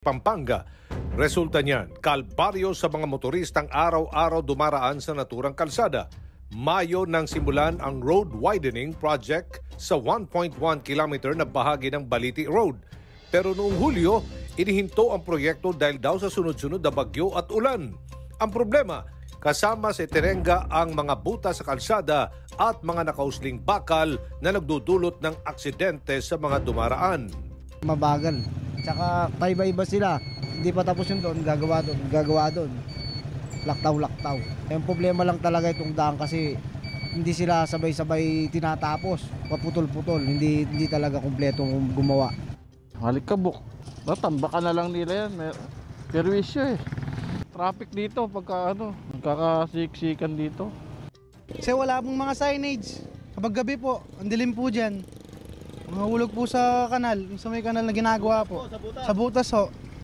Pampanga. Resulta niyan, kalbaryo sa mga motoristang araw-araw dumaraan sa naturang kalsada. Mayo nang simulan ang road widening project sa 1.1 kilometer na bahagi ng Baliti Road. Pero noong Hulyo, inihinto ang proyekto dahil daw sa sunod-sunod na bagyo at ulan. Ang problema, kasama sa Terenga ang mga buta sa kalsada at mga nakausling bakal na nagdudulot ng aksidente sa mga dumaraan. Mabagal. Tsaka paiba-iba sila. Hindi pa tapos yung doon, gagawa doon. Laktaw-laktaw. Yung problema lang talaga itong daan kasi hindi sila sabay-sabay tinatapos. Paputol-putol, hindi talaga kumpletong gumawa. Halikabok. Tambakan na lang nila yan. Perwisyo eh. Traffic dito pagka nagkakasiksikan dito. Kasi wala pong mga signage. Kapag gabi po, ang dilim po dyan. Mga hulog po sa kanal, sa may kanal na ginagawa po. Sa butas ho.